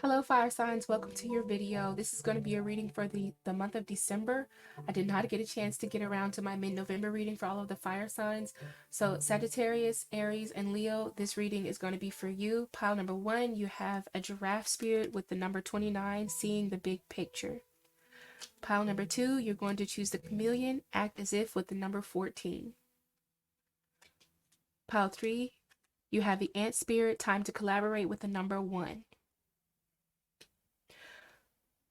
Hello fire signs, welcome to your video. This is going to be a reading for the month of December. I did not get a chance to get around to my mid-November reading for all of the fire signs. So Sagittarius, Aries, and Leo, this reading is going to be for you. Pile number 1, you have a giraffe spirit with the number 29, seeing the big picture. Pile number 2, you're going to choose the chameleon, act as if with the number 14. Pile 3, you have the ant spirit, time to collaborate with the number 1.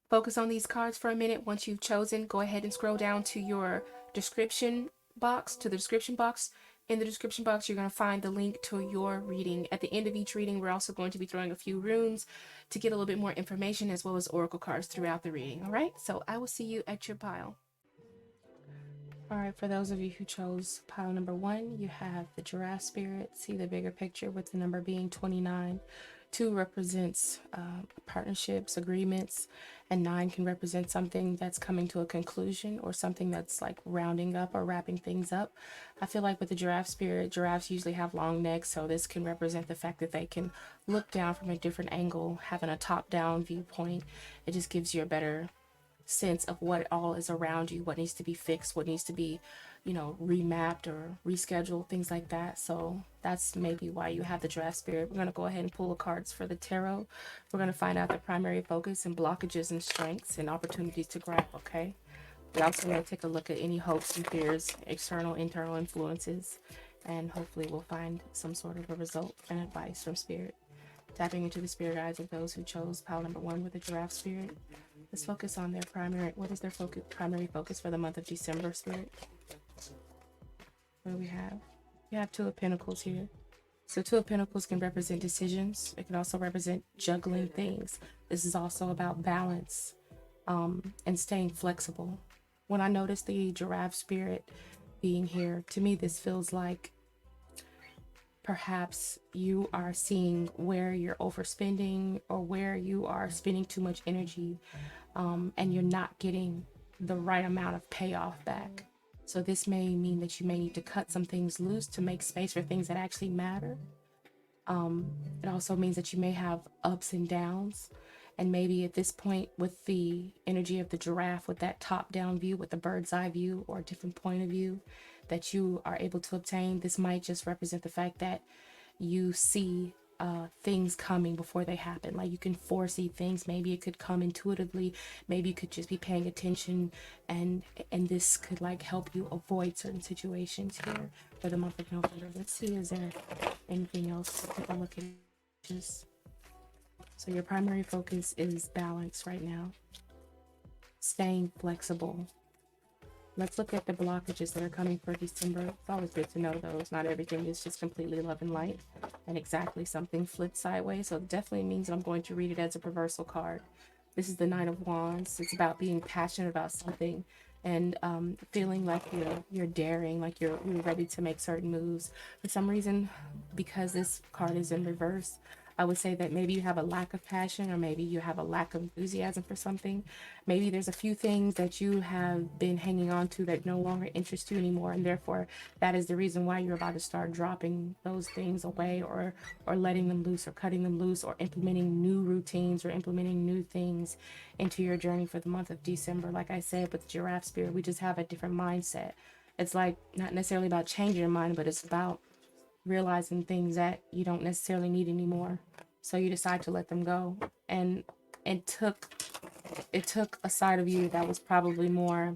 Focus on these cards for a minute. Once you've chosen, go ahead and scroll down to your description box, In the description box, you're going to find the link to your reading. At the end of each reading, we're also going to be throwing a few runes to get a little bit more information as well as oracle cards throughout the reading. All right, so I will see you at your pile. All right, for those of you who chose pile number 1, you have the giraffe spirit. See the bigger picture with the number being 29. 2 represents partnerships, agreements, and 9 can represent something that's coming to a conclusion or something that's like rounding up or wrapping things up. I feel like with the giraffe spirit, giraffes usually have long necks, so this can represent the fact that they can look down from a different angle, having a top-down viewpoint. It just gives you a better sense of what all is around you, what needs to be fixed, what needs to be, remapped or rescheduled, things like that. So that's maybe why you have the giraffe spirit. We're going to go ahead and pull the cards for the tarot. We're going to find out the primary focus and blockages and strengths and opportunities to grab, okay? We're also going to take a look at any hopes and fears, external, internal influences, and hopefully we'll find some sort of a result and advice from spirit. Tapping into the spirit eyes of those who chose pile number 1 with the giraffe spirit. Let's focus on their what is their primary focus for the month of December, spirit? What do we have? We have 2 of Pentacles here. So 2 of Pentacles can represent decisions. It can also represent juggling things. This is also about balance and staying flexible. When I notice the giraffe spirit being here, to me this feels like perhaps you are seeing where you're overspending or where you are spending too much energy and you're not getting the right amount of payoff back. So this may mean that you may need to cut some things loose to make space for things that actually matter. It also means that you may have ups and downs. And maybe at this point with the energy of the giraffe, with that top-down view, with the bird's eye view or a different point of view that you are able to obtain, this might just represent the fact that you see things coming before they happen. Like you can foresee things. Maybe it could come intuitively. Maybe you could just be paying attention, and this could like help you avoid certain situations here for the month of November. Let's see, is there anything else? Take a look at just. So your primary focus is balance right now. Staying flexible. Let's look at the blockages that are coming for December. It's always good to know those. Not everything is just completely love and light and exactly something flipped sideways. So it definitely means that I'm going to read it as a reversal card. This is the Nine of Wands. It's about being passionate about something and feeling like you're daring, like you're ready to make certain moves. For some reason, because this card is in reverse, I would say that maybe you have a lack of passion, or maybe you have a lack of enthusiasm for something. Maybe there's a few things that you have been hanging on to that no longer interest you anymore, and therefore that is the reason why you're about to start dropping those things away, or letting them loose, or cutting them loose, or implementing new routines or implementing new things into your journey for the month of December. Like I said, with the giraffe spirit, we just have a different mindset. It's like not necessarily about changing your mind, but it's about realizing things that you don't necessarily need anymore, so you decide to let them go. And it took a side of you that was probably more,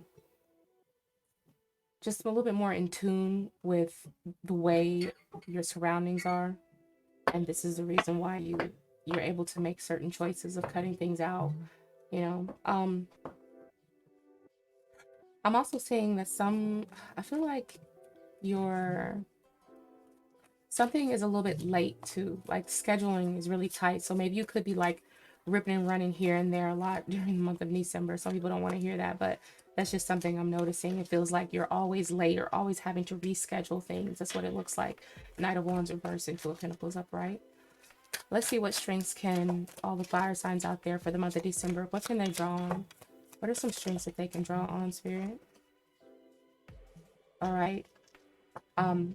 just a little bit more in tune with the way your surroundings are, and this is the reason why you're able to make certain choices of cutting things out. I'm also saying that I feel like your something is a little bit late too. Like scheduling is really tight. So maybe you could be like ripping and running here and there a lot during the month of December. Some people don't want to hear that, but that's just something I'm noticing. It feels like you're always late. You're always having to reschedule things. That's what it looks like. Knight of Wands reversed and 2 of Pentacles upright. Let's see what strengths can all the fire signs out there for the month of December. What can they draw on? What are some strengths that they can draw on, Spirit? All right.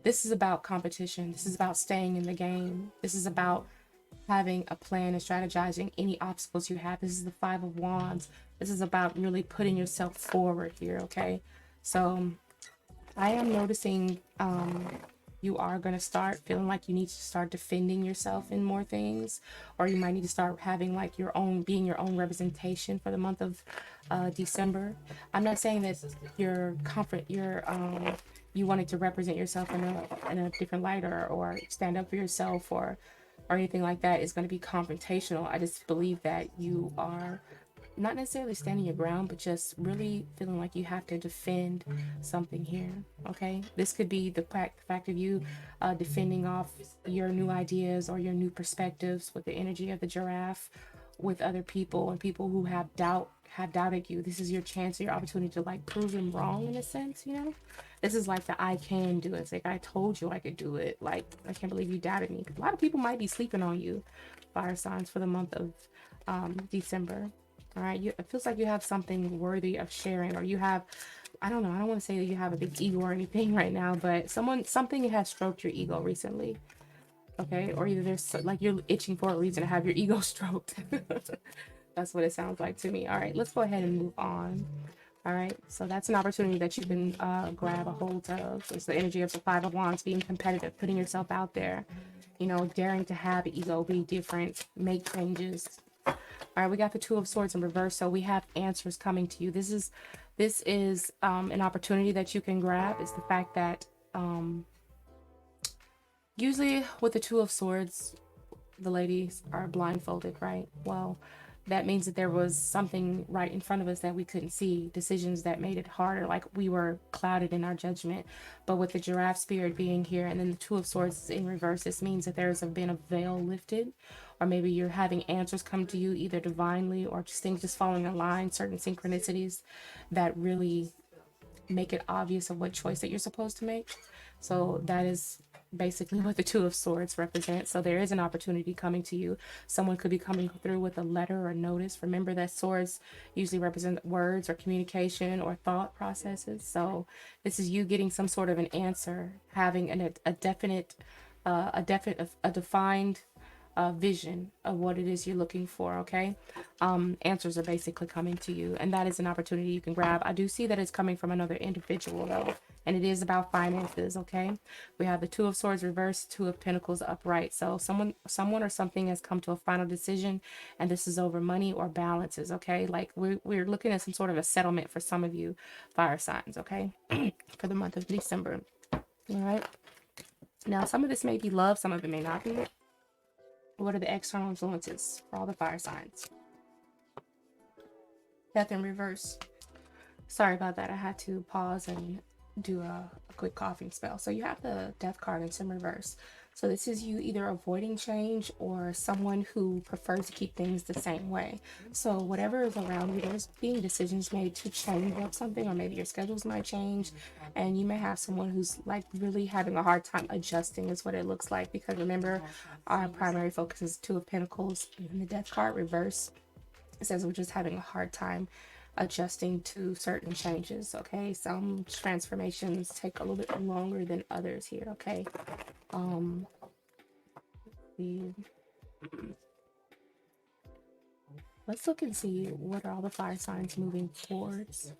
This is about competition. This is about staying in the game. This is about having a plan and strategizing any obstacles you have. This is the Five of Wands. This is about really putting yourself forward here, okay? So I am noticing you are going to start feeling like you need to start defending yourself in more things, or you might need to start having like your own, being your own representation for the month of December. I'm not saying that your comfort, your you wanted to represent yourself in a different light, or stand up for yourself, or anything like that is going to be confrontational. I just believe that you are not necessarily standing your ground, but just really feeling like you have to defend something here. Okay, this could be the fact of you defending off your new ideas or your new perspectives with the energy of the giraffe with other people, and people who have doubted you. This is your chance, your opportunity to like prove them wrong in a sense, you know. This is like the I can do it. It's like, I told you I could do it. Like, I can't believe you doubted me. A lot of people might be sleeping on you, fire signs, for the month of December. All right, it feels like you have something worthy of sharing, or you have, I don't know, I don't want to say that you have a big ego or anything right now, but something has stroked your ego recently. Okay, or either there's like you're itching for a reason to have your ego stroked. That's what it sounds like to me. All right, let's go ahead and move on. All right, so that's an opportunity that you can grab a hold of. It's the energy of the Five of Wands, being competitive, putting yourself out there, you know, daring to have ego, be different, make changes. All right, we got the Two of Swords in reverse, so we have answers coming to you. This is an opportunity that you can grab. Is the fact that usually with the Two of Swords, the ladies are blindfolded, right? Well, that means that there was something right in front of us that we couldn't see, decisions that made it harder, like we were clouded in our judgment. But with the giraffe spirit being here and then the Two of Swords in reverse, this means that there's been a veil lifted, or maybe you're having answers come to you either divinely or just things just falling in line, certain synchronicities that really make it obvious of what choice that you're supposed to make. So that is basically what the Two of Swords represents. So there is an opportunity coming to you. Someone could be coming through with a letter or notice. Remember that swords usually represent words or communication or thought processes. So this is you getting some sort of an answer, having a defined vision of what it is you're looking for. Okay, answers are basically coming to you, and that is an opportunity you can grab. I do see that it's coming from another individual though, and it is about finances. Okay, we have the Two of Swords reversed, Two of Pentacles upright. So someone or something has come to a final decision, and this is over money or balances. Okay, like we're looking at some sort of a settlement for some of you fire signs. Okay, for the month of December. All right, now some of this may be love, some of it may not be. What are the external influences for all the fire signs? Death in reverse. Sorry about that. I had to pause and do a quick coughing spell. So you have the Death card, it's in reverse. So this is you either avoiding change or someone who prefers to keep things the same way. So whatever is around you, there's being decisions made to change up something, or maybe your schedules might change, and you may have someone who's like really having a hard time adjusting is what it looks like, because remember our primary focus is Two of Pentacles, and the Death card reverse, it says we're just having a hard time adjusting to certain changes. Okay, some transformations take a little bit longer than others here. Okay, let's look and see what are all the fire signs moving towards.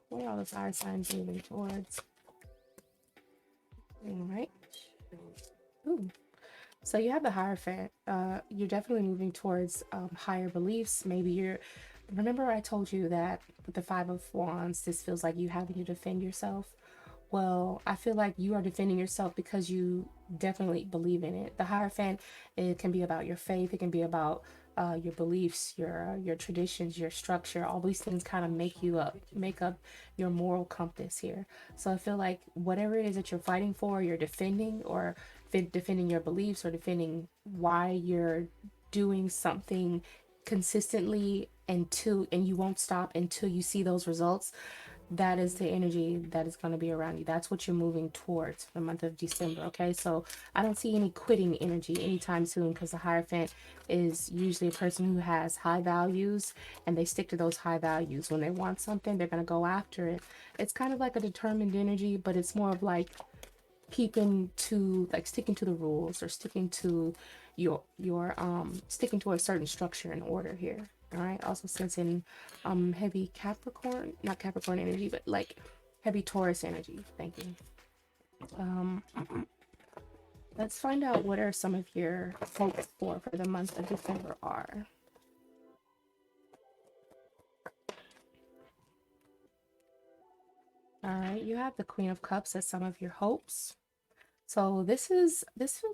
What are all the fire signs moving towards? All right. Ooh. So you have the Hierophant. You're definitely moving towards higher beliefs. Maybe remember I told you that with the Five of Wands, this feels like you having to defend yourself. Well, I feel like you are defending yourself because you definitely believe in it. The Hierophant, it can be about your faith. It can be about your beliefs, your traditions, your structure. All these things kind of make up your moral compass here. So I feel like whatever it is that you're fighting for, you're defending, or defending your beliefs, or defending why you're doing something consistently and you won't stop until you see those results. That is the energy that is going to be around you. That's what you're moving towards for the month of December. Okay, so I don't see any quitting energy anytime soon, because the Hierophant is usually a person who has high values, and they stick to those high values. When they want something, they're going to go after it. It's kind of like a determined energy, but it's more of like sticking to the rules, or sticking to you're sticking to a certain structure and order here. All right. Also sensing heavy Capricorn, not Capricorn energy, but like heavy Taurus energy. Thank you. Let's find out what are some of your hopes for the month of December are. All right, you have the Queen of Cups as some of your hopes. So this feels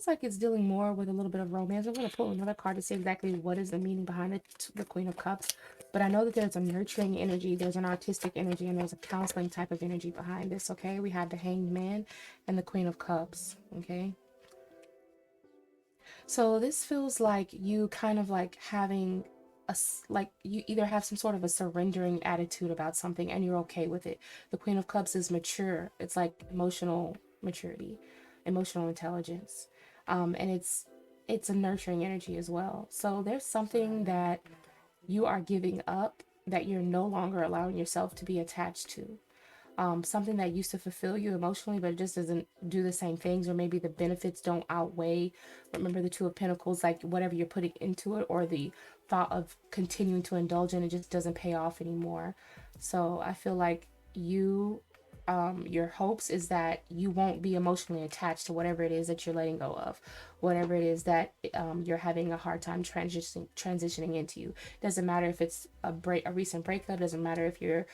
like it's dealing more with a little bit of romance. I'm going to pull another card to see exactly what is the meaning behind the Queen of Cups. But I know that there's a nurturing energy, there's an artistic energy, and there's a counseling type of energy behind this, okay? We have the Hanged Man and the Queen of Cups, okay? So this feels like you kind of like having like you either have some sort of a surrendering attitude about something and you're okay with it. The Queen of Cups is mature. It's like emotional maturity, emotional intelligence. And it's a nurturing energy as well. So there's something that you are giving up that you're no longer allowing yourself to be attached to. Something that used to fulfill you emotionally, but it just doesn't do the same things, or maybe the benefits don't outweigh. Remember the Two of Pentacles, like whatever you're putting into it, or the thought of continuing to indulge in it just doesn't pay off anymore. So I feel like your hopes is that you won't be emotionally attached to whatever it is that you're letting go of, whatever it is that you're having a hard time transitioning into. You doesn't matter if it's a recent breakup, doesn't matter if you're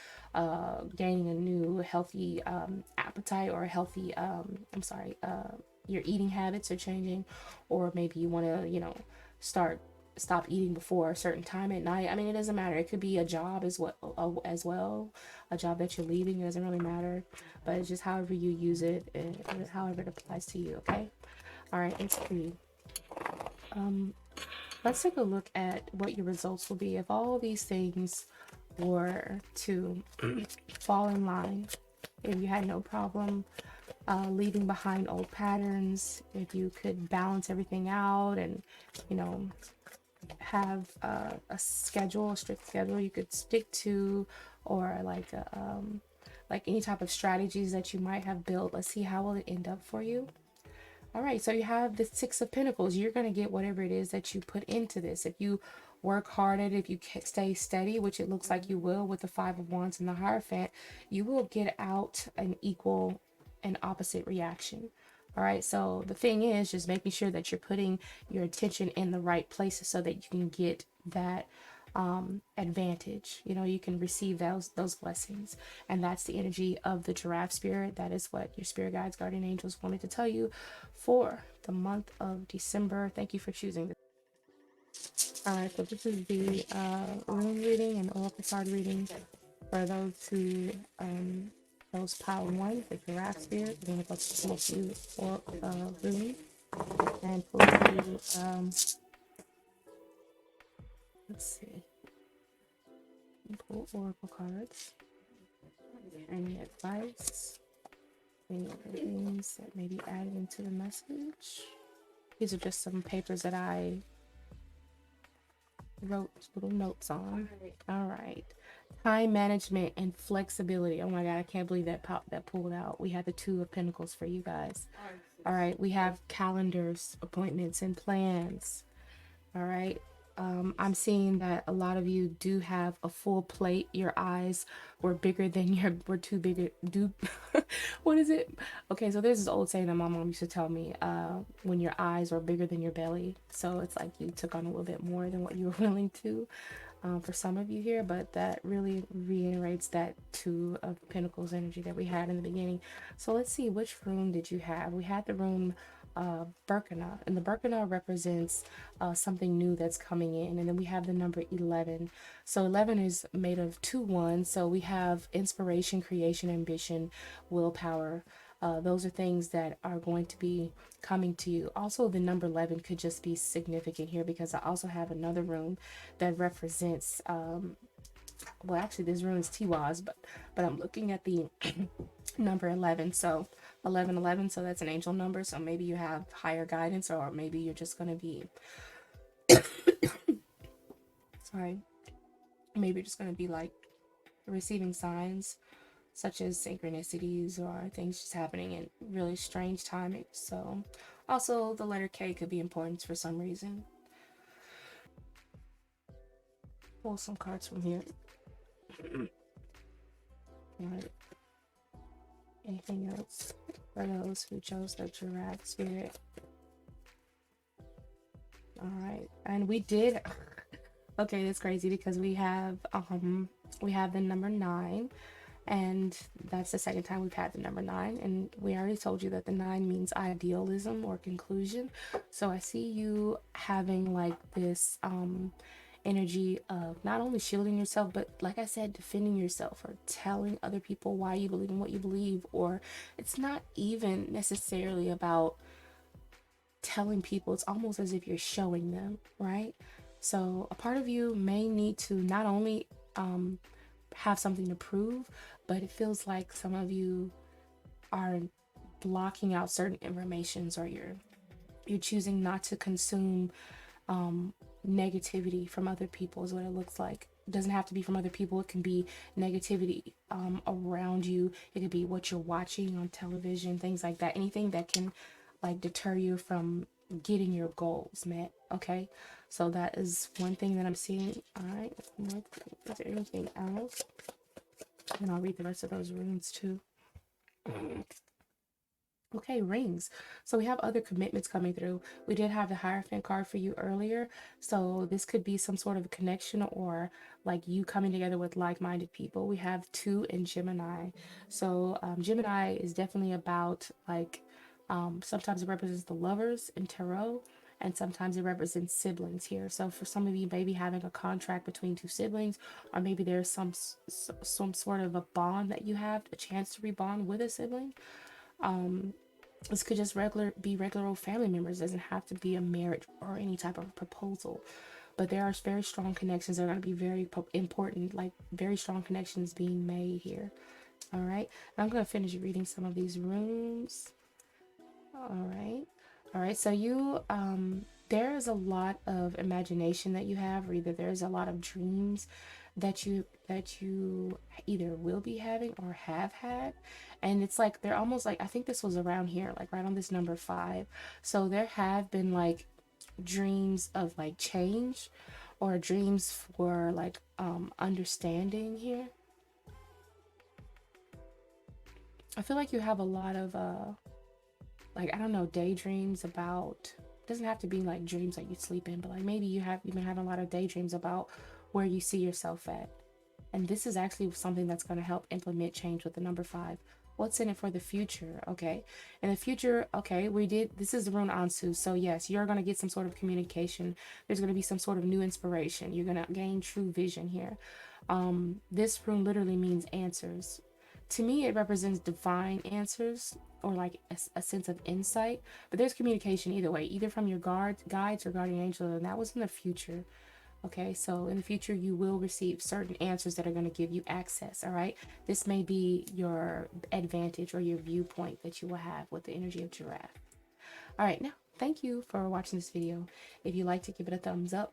gaining a new healthy appetite, or a healthy your eating habits are changing, or maybe you want to stop eating before a certain time at night. I mean, it doesn't matter. It could be a job as well, a job that you're leaving. It doesn't really matter, but it's just however you use it and however it applies to you. Okay. All right. Let's see. Let's take a look at what your results will be if all these things were to fall in line. If you had no problem leaving behind old patterns, if you could balance everything out and, have a schedule, a strict schedule you could stick to, or like any type of strategies that you might have built. Let's see, how will it end up for you? All right, so you have the Six of Pentacles. You're going to get whatever it is that you put into this. If you work hard at it, if you stay steady, which it looks like you will with the Five of Wands and the Hierophant, you will get out an equal and opposite reaction. All right, so the thing is just making sure that you're putting your attention in the right places so that you can get that advantage. You can receive those blessings, and that's the energy of the Giraffe spirit. That is what your spirit guides, guardian angels wanted to tell you for the month of December. Thank you for choosing this. All right, so this is the Rune reading and Oracle card reading for those pile one, the Giraffe spirit. We're gonna go to you or Rune and pull you let's see. Pull oracle cards. Any advice? Any other things that may be added into the message? These are just some papers that I wrote little notes on. All right. Time management and flexibility. Oh my God, I can't believe that pulled out. We had the Two of Pentacles for you guys. All right. We have calendars, appointments, and plans. All right. I'm seeing that a lot of you do have a full plate. Your eyes were too big. What is it? Okay, so there's this old saying that my mom used to tell me, when your eyes are bigger than your belly. So it's like you took on a little bit more than what you were willing to, for some of you here, but that really reiterates that Two of Pentacles energy that we had in the beginning. So let's see, which rune did you have? We had the rune Berkana, and the Berkana represents something new that's coming in, and then we have the number 11. So 11 is made of two ones, so we have inspiration, creation, ambition, willpower. Those are things that are going to be coming to you. Also, the number 11 could just be significant here, because I also have another rune that represents well, actually this rune is Tiwaz, but I'm looking at the number 11. So 1111, so that's an angel number. So maybe you have higher guidance, or maybe you're just going to be sorry, maybe you're just going to be like receiving signs such as synchronicities or things just happening in really strange timing. So Also, the letter K could be important for some reason. Pull some cards from here. All right. Anything else for those who chose the giraffe spirit? All right, and we did. Okay, that's crazy because we have the number 9, and that's the second time we've had the number 9, and we already told you that the 9 means idealism or conclusion. So I see you having like this energy of not only shielding yourself, but like I said, defending yourself or telling other people why you believe in what you believe. Or it's not even necessarily about telling people, it's almost as if you're showing them, right? So a part of you may need to not only have something to prove, but it feels like some of you are blocking out certain informations, or you're choosing not to consume negativity from other people is what it looks like. It doesn't have to be from other people. It can be negativity around you. It could be what you're watching on television, things like that. Anything that can like deter you from getting your goals met. Okay, so that is one thing that I'm seeing. All right, is there anything else? And I'll read the rest of those runes too. Okay, rings. So we have other commitments coming through. We did have the Hierophant card for you earlier. So this could be some sort of connection, or like you coming together with like-minded people. We have 2 in Gemini. So Gemini is definitely about like, sometimes it represents the lovers in tarot, and sometimes it represents siblings here. So for some of you, maybe having a contract between 2 siblings, or maybe there's some sort of a bond that you have, a chance to rebond with a sibling. This could just be regular old family members. It doesn't have to be a marriage or any type of proposal, but there are very strong connections that are going to be very important, like very strong connections being made here. All right, I'm going to finish reading some of these runes. All right, so you there is a lot of imagination that you have, or either there's a lot of dreams that you either will be having or have had. And it's like they're almost like, I think this was around here, like right on this number 5. So there have been like dreams of like change, or dreams for like understanding here. I feel like you have a lot of like, I don't know, daydreams about, doesn't have to be like dreams that you sleep in, but like maybe you've been having a lot of daydreams about where you see yourself at. And this is actually something that's going to help implement change with the number 5. What's in it for the future? Okay, in the future, okay, this is the rune Ansu. So yes, you're going to get some sort of communication. There's going to be some sort of new inspiration. You're going to gain true vision here. This rune literally means answers. To me, it represents divine answers, or like a sense of insight. But there's communication either way, either from your guides or guardian angel, and that was in the future. Okay, so in the future, you will receive certain answers that are going to give you access. All right, this may be your advantage or your viewpoint that you will have with the energy of giraffe. All right, now thank you for watching this video. If you like to, give it a thumbs up.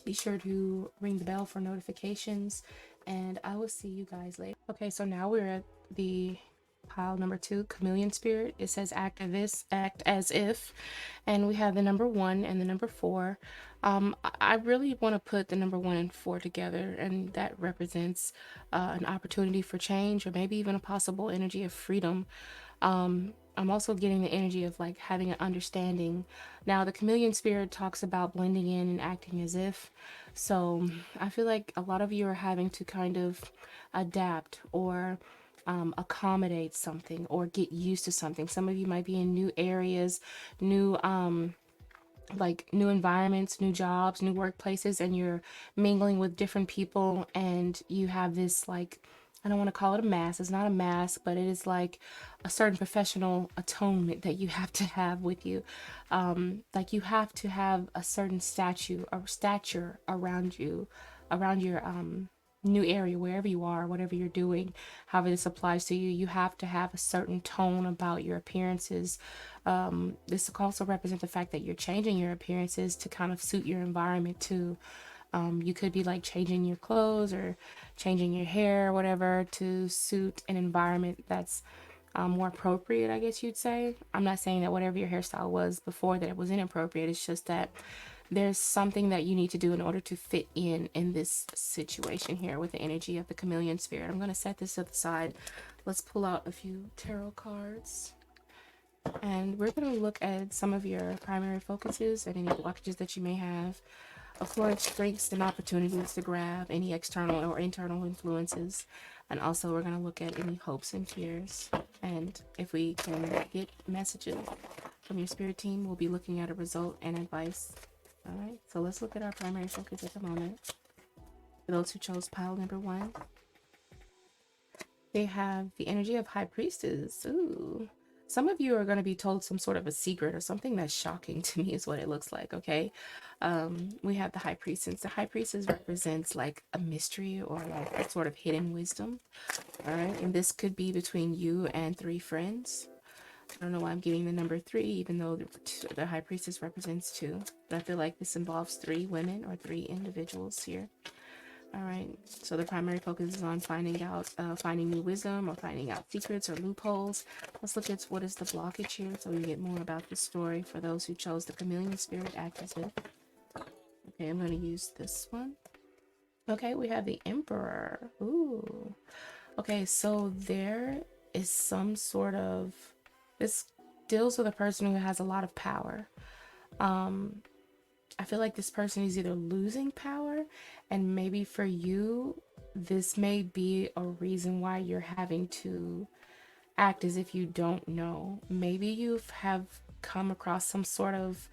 Be sure to ring the bell for notifications, and I will see you guys later. Okay, so now we're at the pile number 2, chameleon spirit. It says act as if, and we have the number 1 and the number 4. I really want to put the number 1 and 4 together, and that represents an opportunity for change, or maybe even a possible energy of freedom. I'm also getting the energy of like having an understanding. Now the chameleon spirit talks about blending in and acting as if. So I feel like a lot of you are having to kind of adapt, or accommodate something, or get used to something. Some of you might be in new areas, new new environments, new jobs, new workplaces, and you're mingling with different people, and you have this like, I don't want to call it a mask. It's not a mask, but it is like a certain professional atonement that you have to have with you. Like you have to have a certain stature around you, around your new area, wherever you are, whatever you're doing, however this applies to you. You have to have a certain tone about your appearances. This also represents the fact that you're changing your appearances to kind of suit your environment too. You could be like changing your clothes or changing your hair or whatever to suit an environment that's more appropriate, I guess you'd say. I'm not saying that whatever your hairstyle was before that it was inappropriate. It's just that there's something that you need to do in order to fit in this situation here with the energy of the chameleon spirit. I'm going to set this to the side. Let's pull out a few tarot cards. And we're going to look at some of your primary focuses and any blockages that you may have. Of course, strengths and opportunities to grab any external or internal influences. And also we're going to look at any hopes and fears. And if we can get messages from your spirit team, we'll be looking at a result and advice. All right, so let's look at our primary focus at the moment. For those who chose pile number 1, they have the energy of High Priestess. Ooh. Some of you are going to be told some sort of a secret or something that's shocking to me is what it looks like, okay? We have the High Priestess. The High Priestess represents like a mystery or like a sort of hidden wisdom, all right? And this could be between you and 3 friends. I don't know why I'm getting the number 3, even though the High Priestess represents 2. But I feel like this involves 3 women or 3 individuals here. All right, so the primary focus is on finding new wisdom or finding out secrets or loopholes. Let's look at what is the blockage here so we get more about the story for those who chose the chameleon spirit active. Okay, I'm going to use this one. Okay, we have the Emperor. Ooh. Okay, so there is some sort of, this deals with a person who has a lot of power. I feel like this person is either losing power, and maybe for you, this may be a reason why you're having to act as if you don't know. Maybe you have come across some sort of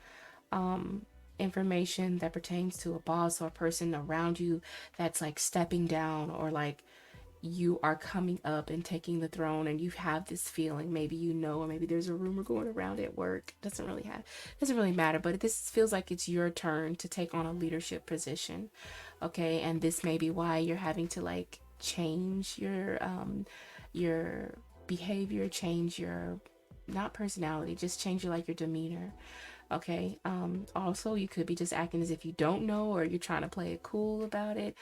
information that pertains to a boss or a person around you that's like stepping down, or like you are coming up and taking the throne, and you have this feeling, maybe you know, or maybe there's a rumor going around at work, doesn't really matter, but this feels like it's your turn to take on a leadership position. Okay, and this may be why you're having to like change your behavior, change your, not personality, just change your demeanor. Okay, also you could be just acting as if you don't know, or you're trying to play it cool about it.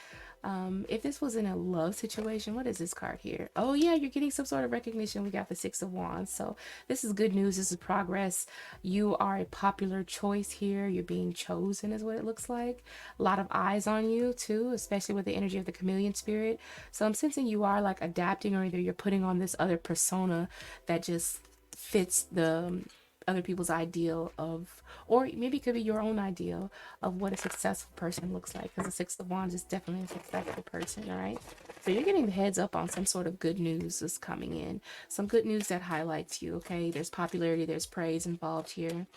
If this was in a love situation, what is this card here? Oh yeah, you're getting some sort of recognition. We got the 6 of Wands, so this is good news. This is progress. You are a popular choice here. You're being chosen is what it looks like. A lot of eyes on you too, especially with the energy of the chameleon spirit. So I'm sensing you are like adapting, or either you're putting on this other persona that just fits the other people's ideal of, or maybe it could be your own ideal of what a successful person looks like, because the 6 of Wands is definitely a successful person. All right, so you're getting the heads up on some sort of good news is coming in, some good news that highlights you. Okay, there's popularity, there's praise involved here.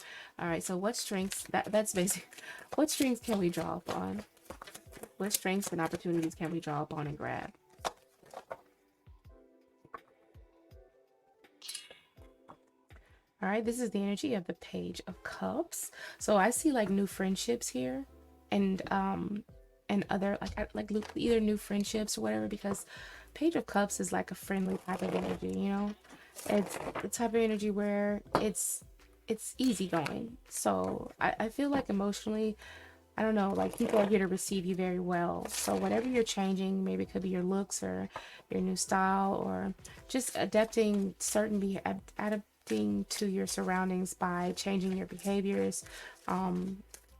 All right, so what strengths, that's basic, what strengths can we draw upon? What strengths and opportunities can we draw upon and grab? All right, this is the energy of the Page of Cups. So I see like new friendships here, and other like either new friendships or whatever, because Page of Cups is like a friendly type of energy, you know? It's the type of energy where it's easygoing. So I feel like emotionally, I don't know, like people are here to receive you very well. So whatever you're changing, maybe it could be your looks or your new style, or just adapting adapting to your surroundings by changing your behaviors. I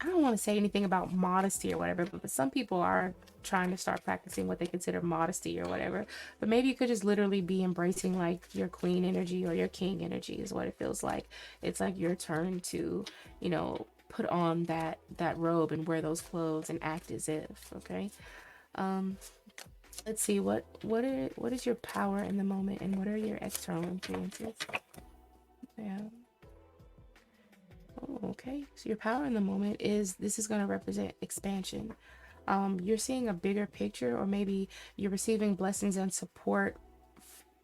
don't want to say anything about modesty or whatever, but some people are trying to start practicing what they consider modesty or whatever. But maybe you could just literally be embracing like your queen energy or your king energy is what it feels like. It's like your turn to, put on that robe and wear those clothes and act as if. Okay. Um, let's see what is your power in the moment, and what are your external influences? Yeah. Oh, okay. So your power in the moment is, this is going to represent expansion. You're seeing a bigger picture, or maybe you're receiving blessings and support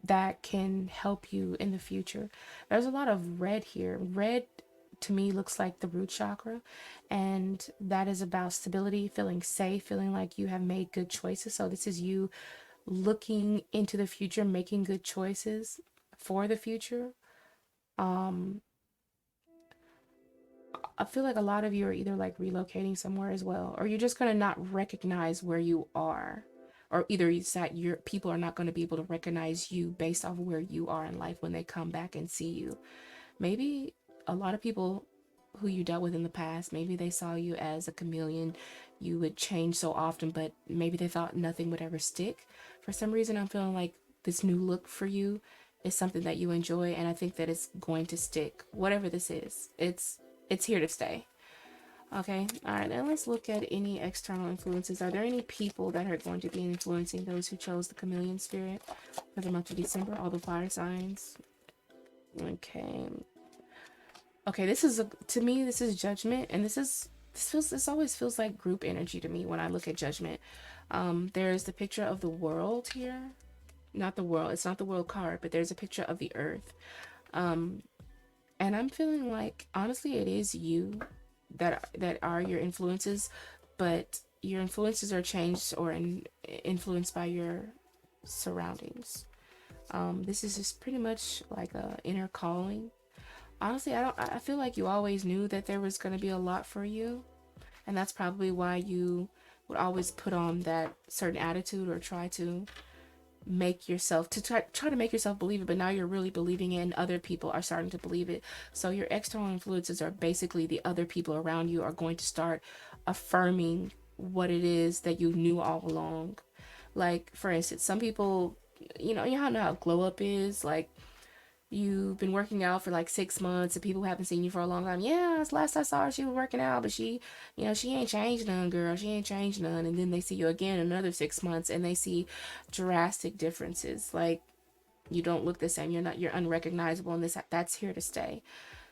that can help you in the future. There's a lot of red here. Red to me looks like the root chakra, and that is about stability, feeling safe, feeling like you have made good choices. So this is you looking into the future, making good choices for the future. I feel like a lot of you are either like relocating somewhere as well, or you're just going to not recognize where you are. or either it's that your people are not going to be able to recognize you based off of where you are in life when they come back and see you. Maybe a lot of people who you dealt with in the past, maybe they saw you as a chameleon. You would change so often, but maybe they thought nothing would ever stick. For some reason, I'm feeling like this new look for you is something that you enjoy, and I think that it's going to stick. Whatever this is, it's here to stay. Okay, all right, then let's look at any external influences. Are there any people that are going to be influencing those who chose the chameleon spirit for the month of December? All the fire signs. Okay. Okay, this is to me, this is judgment, and this always feels like group energy to me when I look at judgment. There's the picture of the world here. Not the world, it's not the world card, but there's a picture of the earth. And I'm feeling like honestly it is you that are your influences, but your influences are changed or influenced by your surroundings. This is just pretty much like a inner calling. Honestly, I feel like you always knew that there was going to be a lot for you, and that's probably why you would always put on that certain attitude or try to make yourself try to make yourself believe it, but now you're really believing it and other people are starting to believe it. So your external influences are basically the other people around you are going to start affirming what it is that you knew all along. Like for instance, some people, you know how glow up is, like you've been working out for like 6 months and people haven't seen you for a long time. Yeah, last I saw her, she was working out, but she ain't changed none, girl. She ain't changed none. And then they see you again in another 6 months and they see drastic differences. Like you don't look the same. You're unrecognizable, and that's here to stay.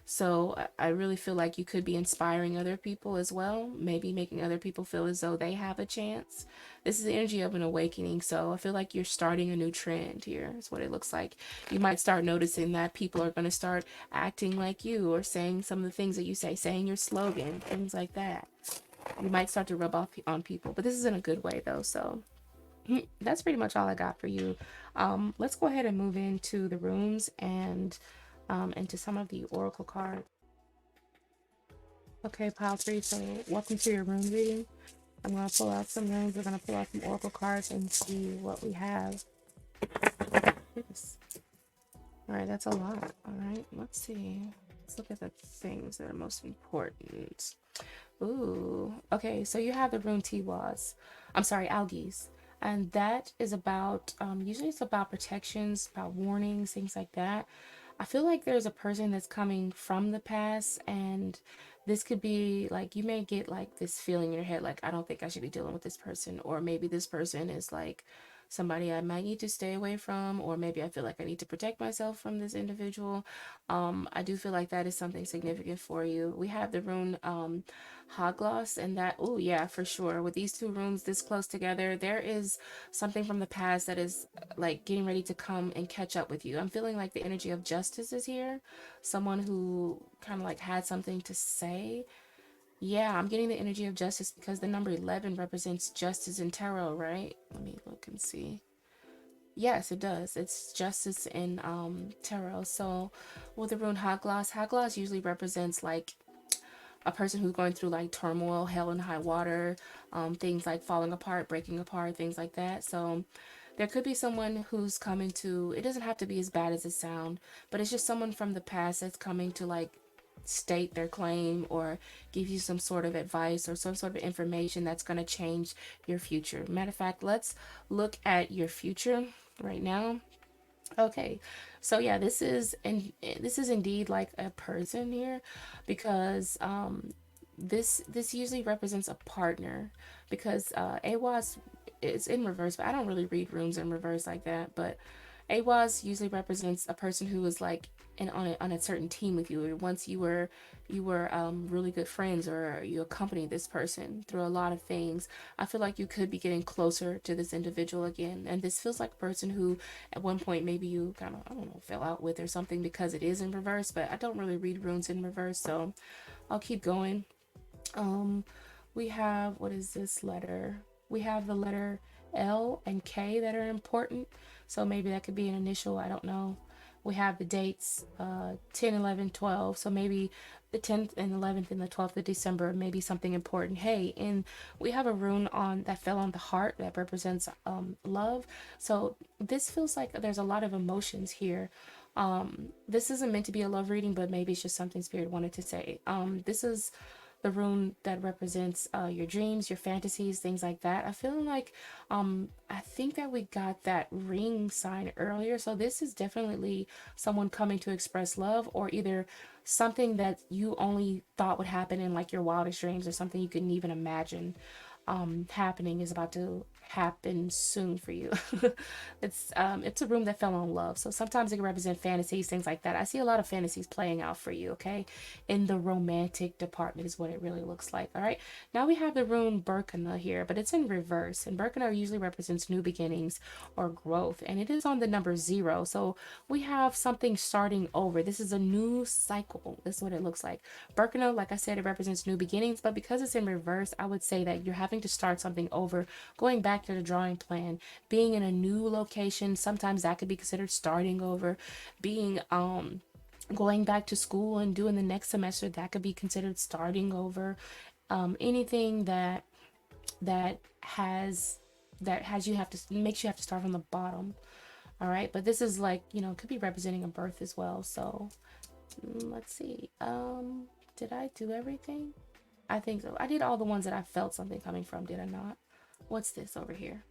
So I really feel like you could be inspiring other people as well, maybe making other people feel as though they have a chance. This is the energy of an awakening, so I feel like you're starting a new trend here, is what it looks like. You might start noticing that people are going to start acting like you or saying some of the things that you say, saying your slogan, things like that. You might start to rub off on people, but this is in a good way though, so that's pretty much all I got for you. Let's go ahead and move into the rooms and into some of the oracle cards. Okay, pile three. So welcome to your room reading. I'm gonna pull out some rooms. We're gonna pull out some oracle cards and see what we have. Yes. All right, that's a lot. All right, let's see. Let's look at the things that are most important. Ooh, okay. So you have the rune Tiwas. I'm sorry, algaes. And that is about, usually it's about protections, about warnings, things like that. I feel like there's a person that's coming from the past, and this could be like you may get like this feeling in your head, like, I don't think I should be dealing with this person, or maybe this person is like somebody I might need to stay away from, or maybe I feel like I need to protect myself from this individual. I do feel like that is something significant for you. We have the rune Hogloss, and that, oh yeah, for sure. With these two runes this close together, there is something from the past that is like getting ready to come and catch up with you. I'm feeling like the energy of justice is here. Someone who kind of like had something to say. Yeah, I'm getting the energy of justice because the number 11 represents justice in tarot, right? Let me look and see. Yes, it does. It's justice in tarot. So with the rune Hogloss, Hogloss usually represents like a person who's going through like turmoil, hell and high water, things like falling apart, breaking apart, things like that. So there could be someone who's coming to, it doesn't have to be as bad as it sounds, but it's just someone from the past that's coming to like state their claim or give you some sort of advice or some sort of information that's going to change your future. Matter of fact, let's look at your future right now. Okay, so yeah, this is indeed like a person here, because this usually represents a partner, because AWAS is in reverse, but I don't really read rooms in reverse like that. But AWAS usually represents a person who is like on a certain team with you, or once you were really good friends, or you accompanied this person through a lot of things. I feel like you could be getting closer to this individual again, and this feels like a person who at one point maybe you kind of, I don't know, fell out with or something, because it is in reverse. But I don't really read runes in reverse, so I'll keep going. We have, what is this letter? We have the letter L and K that are important, so maybe that could be an initial, I don't know. We have the dates 10, 11, 12, so maybe the 10th and 11th and the 12th of December may be something important. Hey, and we have a rune on that fell on the heart that represents love. So this feels like there's a lot of emotions here. This isn't meant to be a love reading, but maybe it's just something spirit wanted to say. This is the rune that represents your dreams, your fantasies, things like that. I feel like I think that we got that ring sign earlier, so this is definitely someone coming to express love, or either something that you only thought would happen in like your wildest dreams, or something you couldn't even imagine happening is about to happen soon for you. It's a room that fell on love, so sometimes it can represent fantasies, things like that. I see a lot of fantasies playing out for you, okay, in the romantic department is what it really looks like. All right, now we have the rune Burkina here, but it's in reverse, and Burkina usually represents new beginnings or growth, and it is on the number 0, so we have something starting over. This is a new cycle. This is what it looks like. Burkina, like I said, it represents new beginnings, but because it's in reverse, I would say that you're having to start something over, going back to the drawing plan, being in a new location. Sometimes that could be considered starting over. Being going back to school and doing the next semester, that could be considered starting over. Anything that has you have to makes you have to start from the bottom. All right, but this is like, you know, it could be representing a birth as well. So let's see, did I do everything? I think so. I did all the ones that I felt something coming from, did I not? What's this over here?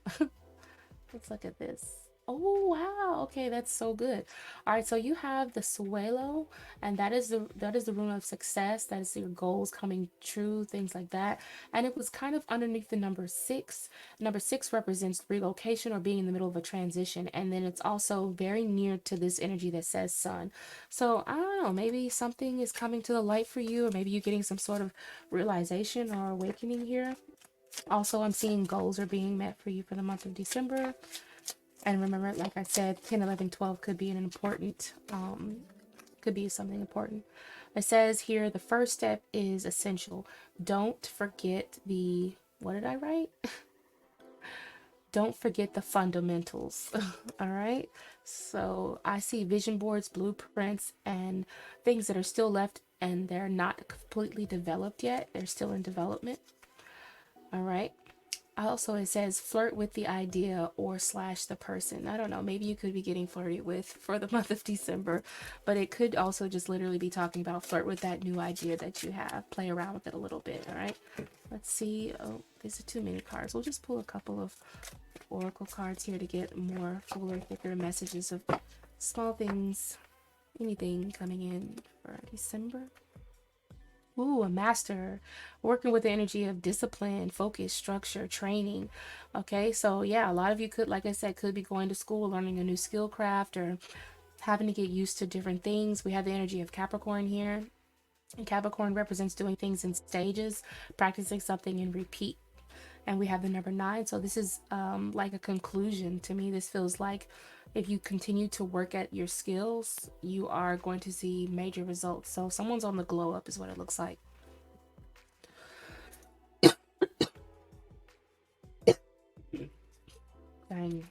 Let's look at this. Oh wow, okay, that's so good. All right, so you have the suelo, and that is the rune of success. That is your goals coming true, things like that. And it was kind of underneath the number 6. Number 6 represents relocation or being in the middle of a transition, and then it's also very near to this energy that says sun. So I don't know, maybe something is coming to the light for you, or maybe you're getting some sort of realization or awakening here. Also, I'm seeing goals are being met for you for the month of December. And remember, like I said, 10, 11, 12 could be an important, could be something important. It says here, the first step is essential. Don't forget what did I write? Don't forget the fundamentals. All right. So I see vision boards, blueprints, and things that are still left, and they're not completely developed yet. They're still in development. All right. Also, it says flirt with the idea or slash the person. I don't know. Maybe you could be getting flirted with for the month of December, but it could also just literally be talking about flirt with that new idea that you have. Play around with it a little bit. All right. Let's see. Oh, these are too many cards. We'll just pull a couple of oracle cards here to get more fuller, thicker messages of small things, anything coming in for December. Ooh, a master, working with the energy of discipline, focus, structure, training. Okay, so yeah, a lot of you could, like I said, could be going to school, learning a new skill craft, or having to get used to different things. We have the energy of Capricorn here. And Capricorn represents doing things in stages, practicing something and repeat. And we have the number 9. So this is like a conclusion to me. This feels like if you continue to work at your skills, you are going to see major results. So someone's on the glow up is what it looks like. Dang,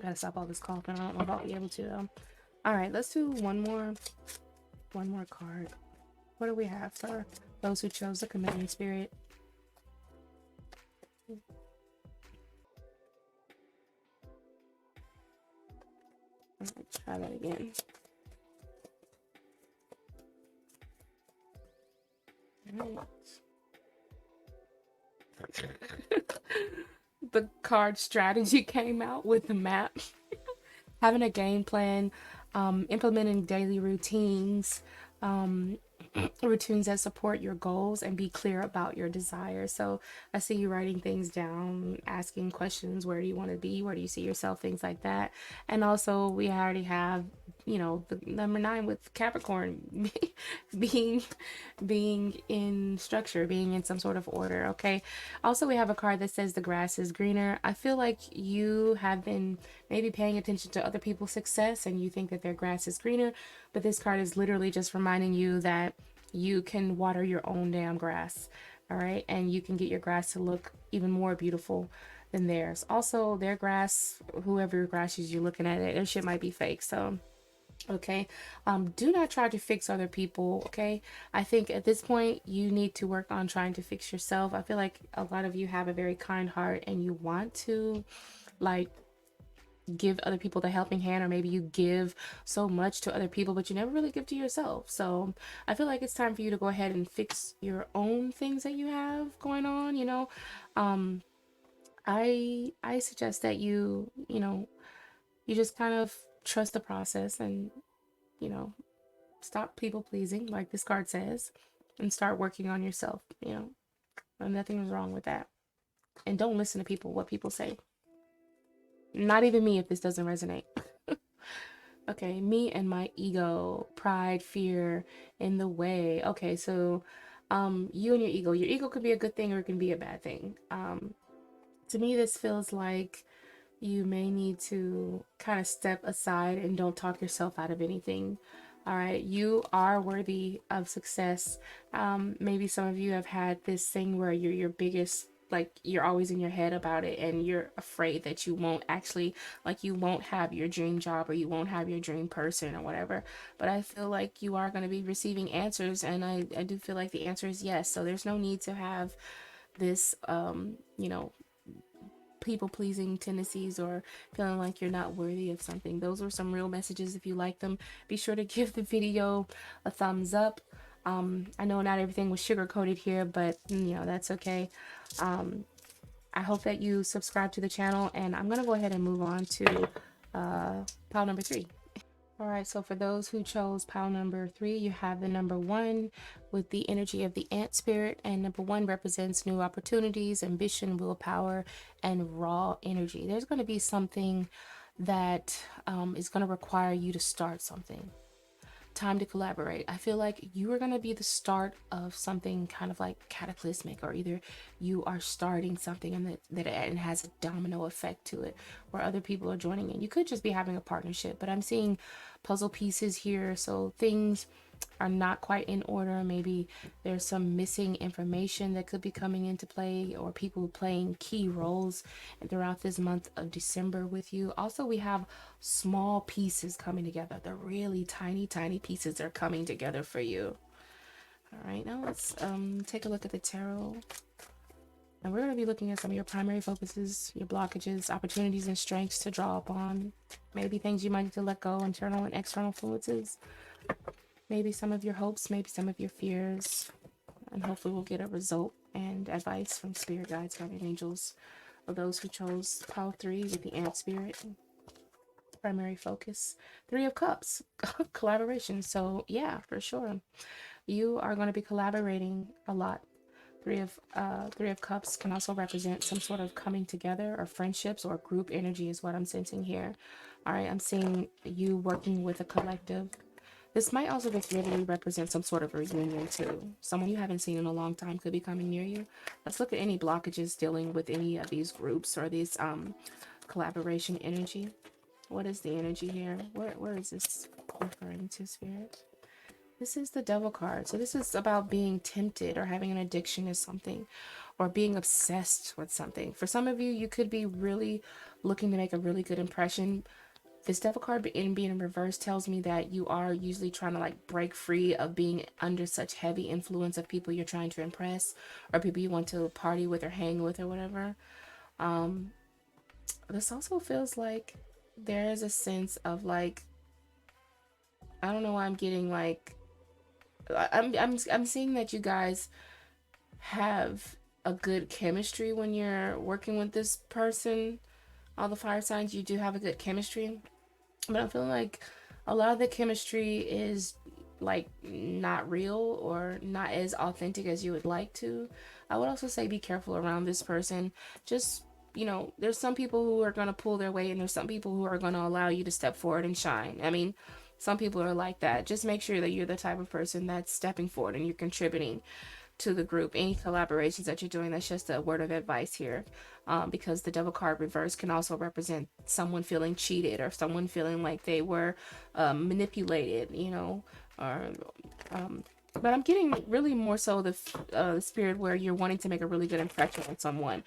gotta stop all this coughing. I don't know if I'll be able to. All right, let's do one more card. What do we have for those who chose the commitment spirit? Let's try that again. The card strategy came out with the map. Having a game plan, implementing daily routines, routines that support your goals, and be clear about your desires. So I see you writing things down, asking questions. Where do you want to be? Where do you see yourself? Things like that. And also we already have, you know, the number 9 with Capricorn being in structure, being in some sort of order. Okay. Also, we have a card that says the grass is greener. I feel like you have been maybe paying attention to other people's success and you think that their grass is greener, but this card is literally just reminding you that you can water your own damn grass. All right, and you can get your grass to look even more beautiful than theirs. Also, their grass, whoever grass is you're looking at it, their shit might be fake. So Okay. Do not try to fix other people. Okay. I think at this point you need to work on trying to fix yourself. I feel like a lot of you have a very kind heart and you want to like give other people the helping hand, or maybe you give so much to other people but you never really give to yourself. So I feel like it's time for you to go ahead and fix your own things that you have going on, you know. um I suggest that you know, you just kind of trust the process and, you know, stop people pleasing like this card says, and start working on yourself, you know. And nothing is wrong with that. And don't listen to people, what people say. Not even me if this doesn't resonate. Okay, me and my ego, pride, fear in the way. Okay, so you and your ego could be a good thing or it can be a bad thing. To me this feels like you may need to kind of step aside and don't talk yourself out of anything. All right, you are worthy of success. Maybe some of you have had this thing where you're your biggest, like you're always in your head about it and you're afraid that you won't actually, like you won't have your dream job or you won't have your dream person or whatever. But I feel like you are going to be receiving answers, and I do feel like the answer is yes. So there's no need to have this, you know, people pleasing tendencies or feeling like you're not worthy of something. Those were some real messages. If you like them, be sure to give the video a thumbs up. I know not everything was sugar coated here, but you know, that's okay. I hope that you subscribe to the channel, and I'm gonna go ahead and move on to pile number 3. All right, so for those who chose pile number 3, you have the number 1 with the energy of the ant spirit, and number 1 represents new opportunities, ambition, willpower, and raw energy. There's going to be something that is going to require you to start something. Time to collaborate. I feel like you are going to be the start of something kind of like cataclysmic, or either you are starting something and that it has a domino effect to it where other people are joining in. You could just be having a partnership, but I'm seeing puzzle pieces here, so things are not quite in order. Maybe there's some missing information that could be coming into play, or people playing key roles throughout this month of December with you. Also, we have small pieces coming together. The really tiny pieces are coming together for you. All right, now let's take a look at the tarot. And we're going to be looking at some of your primary focuses, your blockages, opportunities, and strengths to draw upon. Maybe things you might need to let go, internal and external influences. Maybe some of your hopes, maybe some of your fears. And hopefully we'll get a result and advice from spirit guides, guardian angels, of those who chose pile 3 with the ant spirit. Primary focus. 3 of Cups. Collaboration. So yeah, for sure. You are going to be collaborating a lot. Three of Cups can also represent some sort of coming together or friendships or group energy is what I'm sensing here. All right, I'm seeing you working with a collective. This might also just literally represent some sort of reunion too. Someone you haven't seen in a long time could be coming near you. Let's look at any blockages dealing with any of these groups or these collaboration energy. What is the energy here? Where is this referring to, Spirit? This is the Devil card. So this is about being tempted or having an addiction to something, or being obsessed with something. For some of you, you could be really looking to make a really good impression. This Devil card being in reverse tells me that you are usually trying to like break free of being under such heavy influence of people you're trying to impress, or people you want to party with or hang with or whatever. This also feels like there is a sense of like, I don't know why I'm getting like, I'm seeing that you guys have a good chemistry when you're working with this person. All the fire signs, you do have a good chemistry, but I'm feeling like a lot of the chemistry is like not real or not as authentic as you would like to. I would also say be careful around this person. Just, you know, there's some people who are going to pull their weight, and there's some people who are going to allow you to step forward and shine. I mean, some people are like that. Just make sure that you're the type of person that's stepping forward and you're contributing to the group. Any collaborations that you're doing, that's just a word of advice here, because the Devil card reverse can also represent someone feeling cheated or someone feeling like they were manipulated, you know, or But I'm getting really more so the spirit where you're wanting to make a really good impression on someone.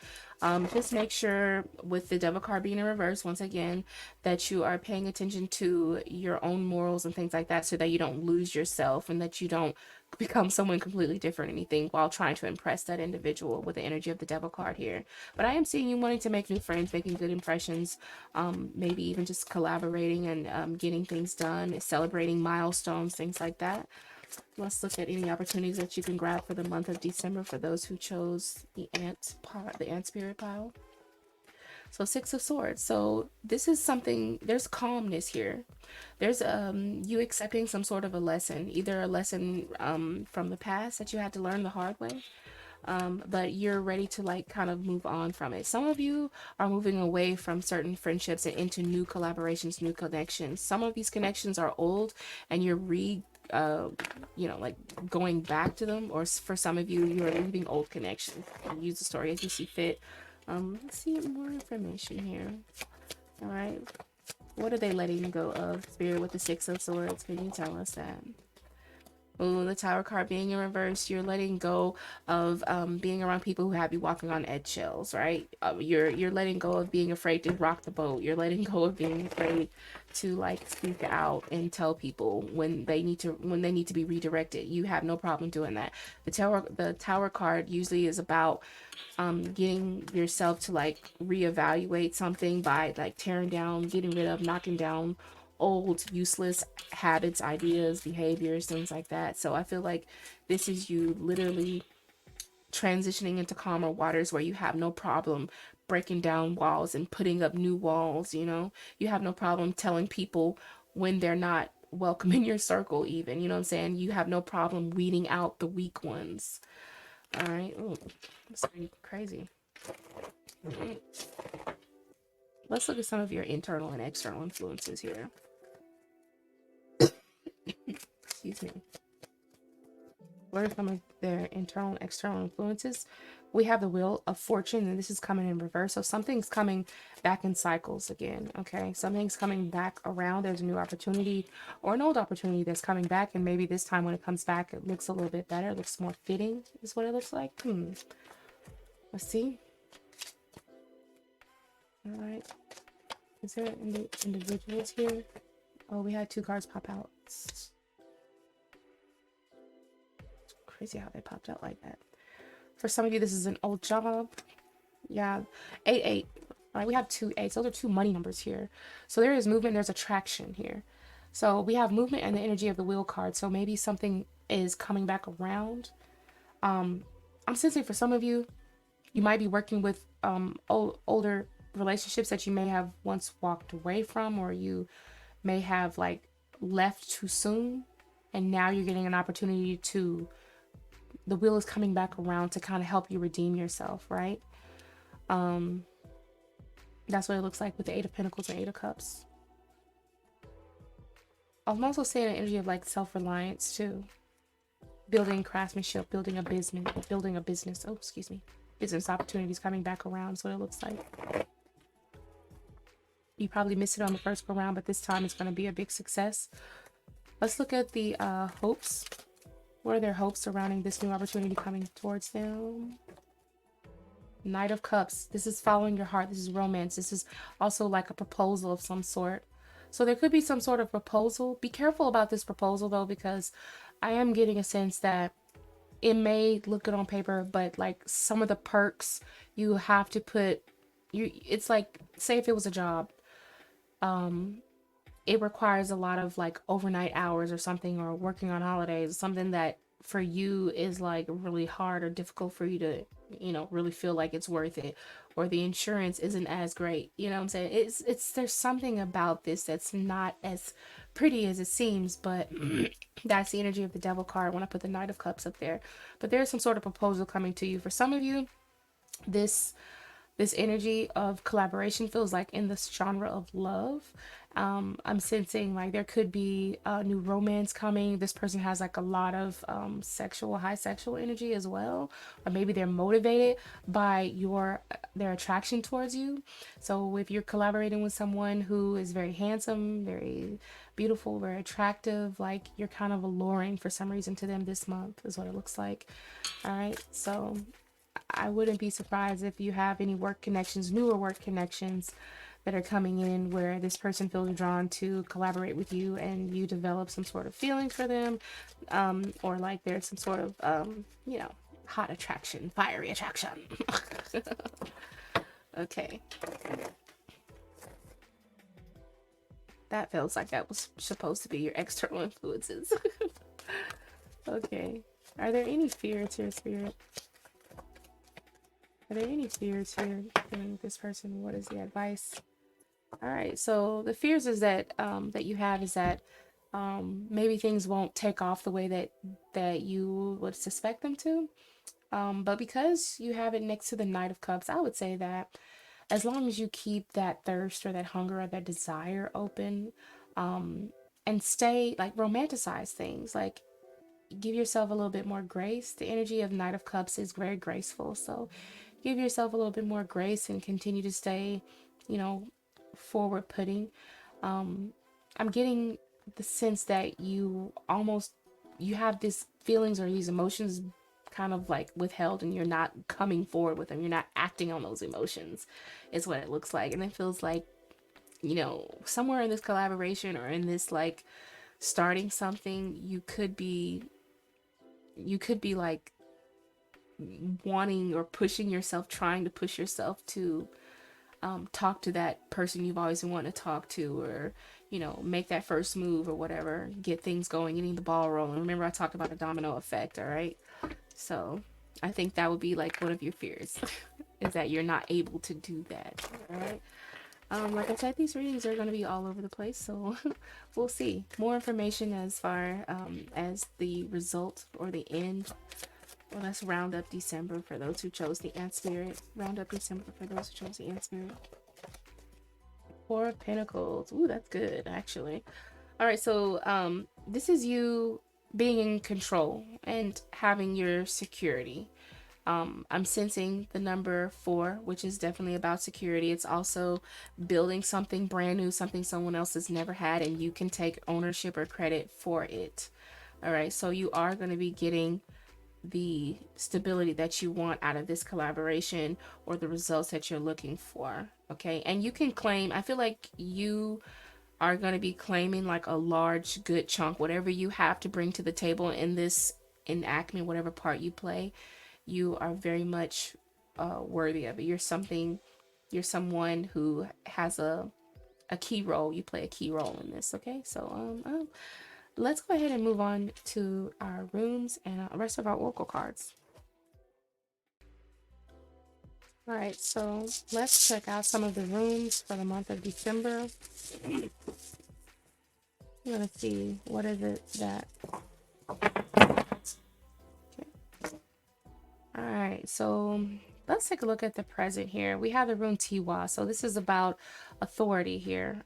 Just make sure with the devil card being in reverse, once again, that you are paying attention to your own morals and things like that so that you don't lose yourself and that you don't become someone completely different or anything while trying to impress that individual with the energy of the devil card here. But I am seeing you wanting to make new friends, making good impressions, maybe even just collaborating and getting things done, celebrating milestones, things like that. Let's look at any opportunities that you can grab for the month of December for those who chose the ant spirit pile. So Six of Swords. So this is something, there's calmness here. There's you accepting some sort of a lesson, either a lesson from the past that you had to learn the hard way, but you're ready to like kind of move on from it. Some of you are moving away from certain friendships and into new collaborations, new connections. Some of these connections are old and you're like going back to them, or for some of you, you're leaving old connections. Use the story as you see fit. Let's see more information here. All right, what are they letting go of, Spirit, with the Six of Swords? Can you tell us that? Oh, the Tower card being in reverse, you're letting go of being around people who have you walking on eggshells, right? You're letting go of being afraid to rock the boat. You're letting go of being afraid to like speak out and tell people when they need to be redirected. You have no problem doing that. The Tower card usually is about getting yourself to like reevaluate something by like tearing down, getting rid of, knocking down old useless habits, ideas, behaviors, things like that. So I feel like this is you literally transitioning into calmer waters where you have no problem breaking down walls and putting up new walls. You have no problem telling people when they're not welcome in your circle, even, you know what I'm saying? You have no problem weeding out the weak ones. All right. Ooh, that's crazy. Let's look at some of your internal and external influences here. Excuse me. What are some of their internal and external influences? We have the Wheel of Fortune, and this is coming in reverse. So something's coming back in cycles again, okay? Something's coming back around. There's a new opportunity or an old opportunity that's coming back, and maybe this time when it comes back, it looks a little bit better. It looks more fitting is what it looks like. Let's see. All right. Is there any individuals here? Oh, we had two cards pop out. It's crazy how they popped out like that. For some of you, this is an old job. Yeah. 8-8. All right, we have 2 8s. Those are 2 money numbers here. So there is movement. There's attraction here. So we have movement and the energy of the wheel card. So maybe something is coming back around. I'm sensing for some of you, you might be working with older relationships that you may have once walked away from, or you may have like left too soon, and now you're getting an opportunity to, the wheel is coming back around to kind of help you redeem yourself, right? That's what it looks like with the 8 of Pentacles and 8 of Cups. I'm also seeing an energy of like self-reliance too. Building craftsmanship, building a business. Oh, excuse me. Business opportunities coming back around is what it looks like. You probably missed it on the first go round, but this time it's going to be a big success. Let's look at the hopes. What are their hopes surrounding this new opportunity coming towards them? Knight of Cups. This is following your heart. This is romance. This is also like a proposal of some sort. So there could be some sort of proposal. Be careful about this proposal though, because I am getting a sense that it may look good on paper, but like some of the perks you have to put, it's like, say if it was a job, it requires a lot of like overnight hours or something, or working on holidays, something that for you is like really hard or difficult for you to, really feel like it's worth it, or the insurance isn't as great. You know what I'm saying? There's something about this that's not as pretty as it seems, but that's the energy of the Devil card when I put the Knight of Cups up there. But there's some sort of proposal coming to you. For some of you, this This energy of collaboration feels like in this genre of love. I'm sensing like there could be a new romance coming. This person has like a lot of high sexual energy as well, or maybe they're motivated by their attraction towards you. So if you're collaborating with someone who is very handsome, very beautiful, very attractive, like you're kind of alluring for some reason to them this month, is what it looks like. All right, so I wouldn't be surprised if you have any work connections, newer work connections that are coming in where this person feels drawn to collaborate with you and you develop some sort of feeling for them, or like there's some sort of, hot attraction, fiery attraction. Okay. That feels like that was supposed to be your external influences. Okay. Are there any fears here, Spirit? Are there any fears here in this person? What is the advice? All right, so the fears is that that you have is that maybe things won't take off the way that you would suspect them to. But because you have it next to the Knight of Cups, I would say that as long as you keep that thirst or that hunger or that desire open, and stay like romanticize things, like give yourself a little bit more grace. The energy of Knight of Cups is very graceful, so give yourself a little bit more grace and continue to stay, you know, forward putting. I'm getting the sense that you have these feelings or these emotions kind of like withheld and you're not coming forward with them. You're not acting on those emotions is what it looks like. And it feels like, somewhere in this collaboration or in this like starting something, you could be like wanting or pushing yourself, trying to push yourself to talk to that person you've always wanted to talk to, or make that first move or whatever, get things going, getting the ball rolling. Remember I talked about a domino effect, all right? So I think that would be like one of your fears is that you're not able to do that, all right? Like I said, these readings are going to be all over the place, so we'll see more information as far as the result or the end. Well, let's round up December for those who chose the Ant Spirit. Round up December for those who chose the Ant Spirit. Four of Pentacles. Ooh, that's good, actually. All right, so this is you being in control and having your security. I'm sensing the number 4, which is definitely about security. It's also building something brand new, something someone else has never had, and you can take ownership or credit for it. All right, so you are going to be getting the stability that you want out of this collaboration or the results that you're looking for. Okay, and you can claim, I feel like you are going to be claiming like a large good chunk, whatever you have to bring to the table in this enactment, whatever part you play, you are very much worthy of it. You're someone who has a key role. You play a key role in this. Okay, so let's go ahead and move on to our runes and the rest of our oracle cards. All right, so let's check out some of the runes for the month of December. I'm gonna see what is it that. Okay. All right, so let's take a look at the present here. We have the rune Tiwa, so this is about authority here.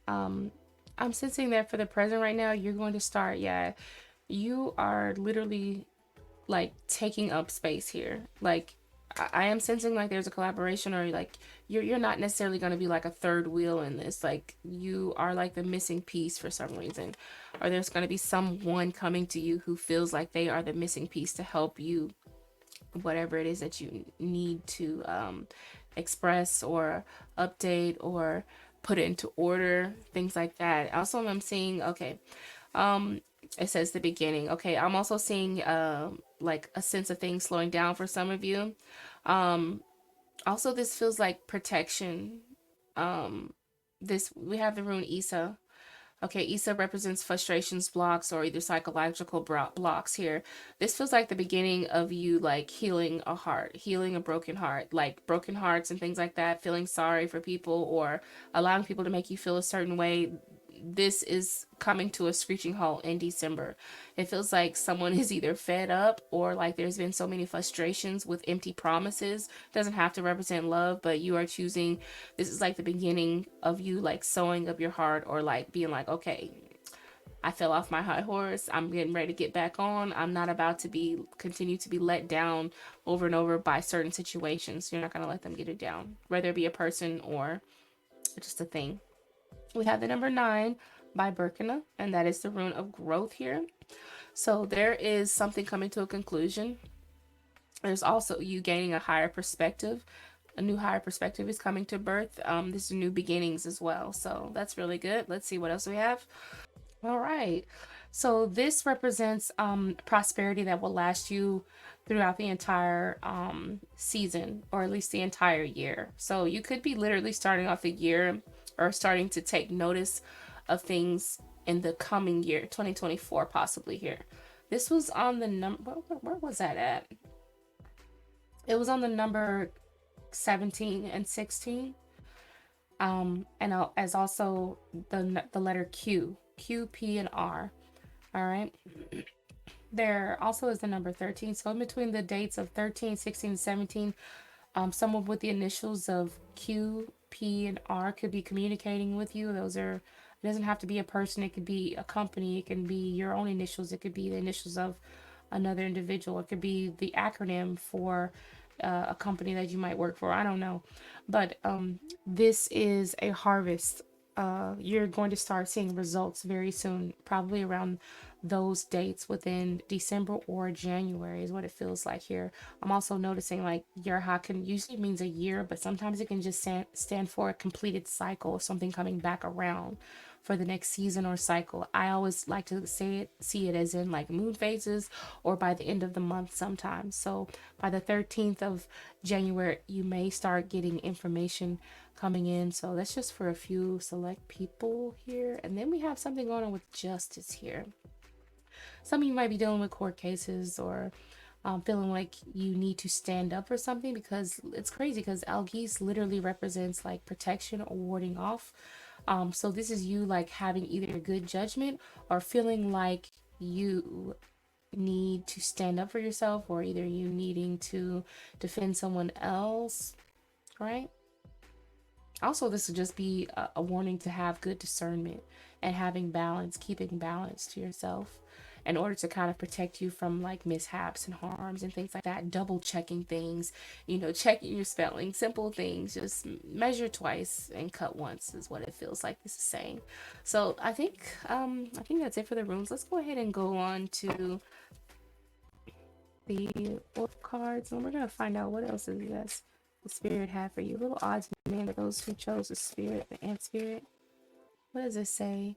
I'm sensing that for the present right now, you're going to start, you are literally like taking up space here. Like I am sensing like there's a collaboration, or like you're not necessarily going to be like a third wheel in this. Like you are like the missing piece for some reason, or there's going to be someone coming to you who feels like they are the missing piece to help you, whatever it is that you need to express or update or put it into order, things like that. Also, I'm seeing, okay, it says the beginning. Okay, I'm also seeing like a sense of things slowing down for some of you. Also, this feels like protection. This, we have the rune Isa. Okay, Isa represents frustrations, blocks, or either psychological blocks here. This feels like the beginning of you like healing a heart, healing a broken heart, like broken hearts and things like that, feeling sorry for people or allowing people to make you feel a certain way. this is coming to a screeching halt in December. It feels like someone is either fed up or like there's been so many frustrations with empty promises. Doesn't have to represent love, but you are choosing, this is like the beginning of you like sewing up your heart, or like being like, okay, I fell off my high horse. I'm getting ready to get back on. I'm not about to be continue to be let down over and over by certain situations. You're not going to let them get it down, whether it be a person or just a thing. We have the number 9 by Birkina, and that is the rune of growth here. So there is something coming to a conclusion. There's also you gaining a higher perspective. A new higher perspective is coming to birth. This is new beginnings as well. So that's really good. Let's see what else we have. All right. So this represents prosperity that will last you throughout the entire season, or at least the entire year. So you could be literally starting off the year or starting to take notice of things in the coming year, 2024 possibly here. This was on the number, where was that at? It was on the number 17 and 16. And as also the letter Q, P, and R. All right. There also is the number 13. So in between the dates of 13, 16, and 17, someone with the initials of Q, P, and R could be communicating with you. Those are, it doesn't have to be a person. It could be a company. It can be your own initials. It could be the initials of another individual. It could be the acronym for a company that you might work for. I don't know. But this is a harvest. You're going to start seeing results very soon, probably around those dates within December or January is what it feels like here. I'm also noticing like Yerha can usually means a year, but sometimes it can just stand for a completed cycle or something coming back around for the next season or cycle. I always like to see it as in like moon phases or by the end of the month sometimes. So by the 13th of January, you may start getting information coming in. So that's just for a few select people here. And then we have something going on with justice here. Some of you might be dealing with court cases or feeling like you need to stand up for something, because it's crazy because Algiz literally represents like protection or warding off. So this is you like having either good judgment or feeling like you need to stand up for yourself, or either you needing to defend someone else, right? Also, this would just be a warning to have good discernment and having balance, keeping balance to yourself in order to kind of protect you from like mishaps and harms and things like that. Double checking things, you know, checking your spelling, simple things. Just measure twice and cut once is what it feels like this is saying. So I think that's it for the runes. Let's go ahead and go on to the wolf cards, and we're gonna find out what else is this the spirit had for you. Little odds man for those who chose the spirit, the ant spirit. What does it say?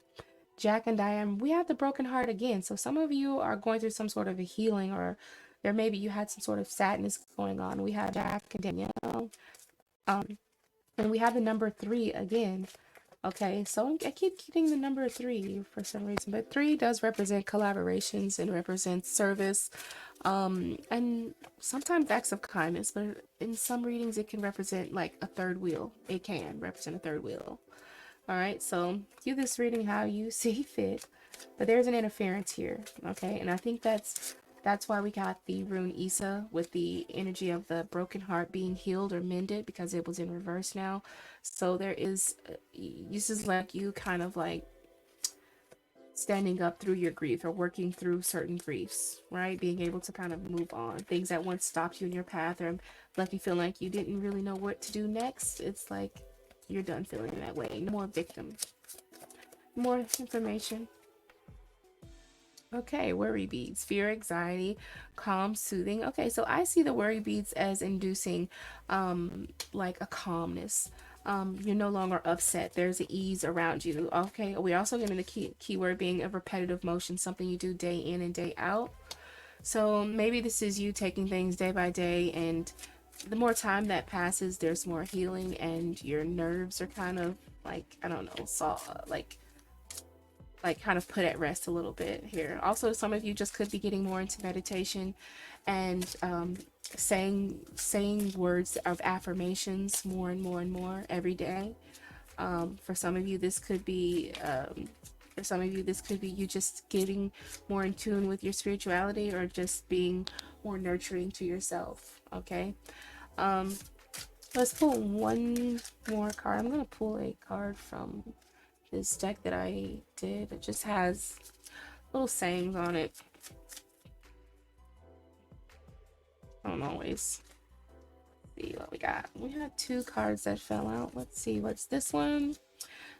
Jack and Diane, we have the broken heart again. So some of you are going through some sort of a healing, or there maybe you had some sort of sadness going on. We have Jack and Danielle. And we have the number 3 again. Okay, so I keep getting the number 3 for some reason, but 3 does represent collaborations and represents service, and sometimes acts of kindness, but in some readings it can represent like a third wheel. It can represent a third wheel. All right, so do this reading how you see fit, but there's an interference here, okay? And I think that's why we got the rune Isa with the energy of the broken heart being healed or mended, because it was in reverse now. So there is, this is like you kind of like standing up through your grief or working through certain griefs, right? Being able to kind of move on. Things that once stopped you in your path or left you feeling like you didn't really know what to do next. It's like you're done feeling that way. No more victim. More information. Okay, worry beads, fear, anxiety, calm, soothing. Okay, so I see the worry beads as inducing like a calmness. You're no longer upset. There's an ease around you. Okay, we're also getting the keyword being a repetitive motion, something you do day in and day out. So maybe this is you taking things day by day, and the more time that passes, there's more healing, and your nerves are kind of like, I don't know, like kind of put at rest a little bit here. Also, some of you just could be getting more into meditation and saying words of affirmations more and more and more every day. For some of you, this could be you just getting more in tune with your spirituality, or just being more nurturing to yourself. Okay. Um, let's pull one more card. I'm gonna pull a card from this deck that I did. It just has little sayings on it. I don't always see what we got. We had two cards that fell out. Let's see, what's this one?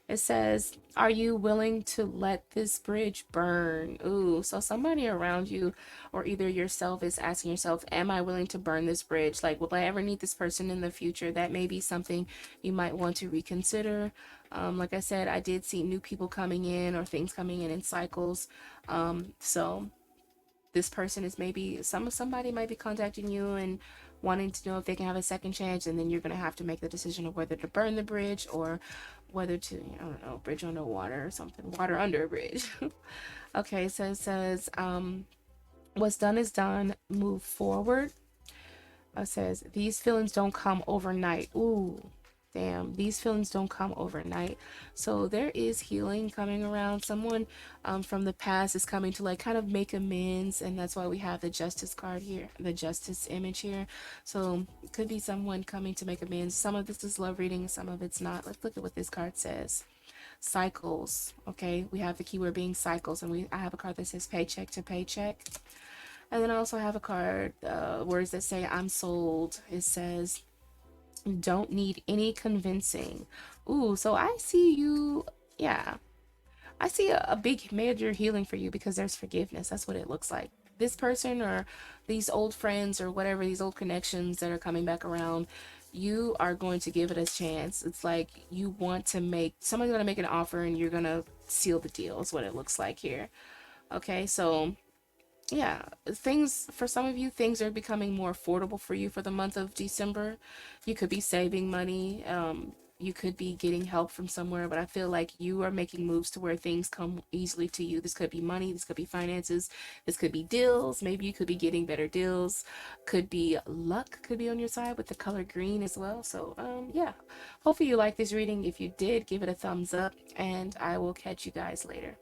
It says, are you willing to let this bridge burn? Ooh, so somebody around you, or either yourself, is asking yourself, am I willing to burn this bridge? Like, will I ever need this person in the future? That may be something you might want to reconsider. Like I said, I did see new people coming in, or things coming in cycles. So this person is maybe somebody might be contacting you and wanting to know if they can have a second chance, and then you're going to have to make the decision of whether to burn the bridge, or whether to, I don't know, bridge under water or something, water under a bridge. Okay, so it says, what's done is done, move forward. It says, these feelings don't come overnight. Ooh, damn, these feelings don't come overnight. So there is healing coming around. Someone from the past is coming to, like, kind of make amends, and that's why we have the justice card here, the justice image here. So it could be someone coming to make amends. Some of this is love reading, some of it's not. Let's look at what this card says. Cycles. Okay, we have the keyword being cycles, and I have a card that says paycheck to paycheck. And then I also have a card, words that say I'm sold. It says, don't need any convincing. Ooh, so I see you. Yeah, I see a big major healing for you, because there's forgiveness. That's what it looks like. This person, or these old friends, or whatever, these old connections that are coming back around, you are going to give it a chance. It's like you want to make, someone's going to make an offer, and you're going to seal the deal, is what it looks like here. Okay, so yeah, things, for some of you, things are becoming more affordable for you for the month of December. You could be saving money, you could be getting help from somewhere, but I feel like you are making moves to where things come easily to you. This could be money, this could be finances, this could be deals. Maybe you could be getting better deals, could be luck, could be on your side with the color green as well. So yeah, hopefully you like this reading. If you did, give it a thumbs up, and I will catch you guys later.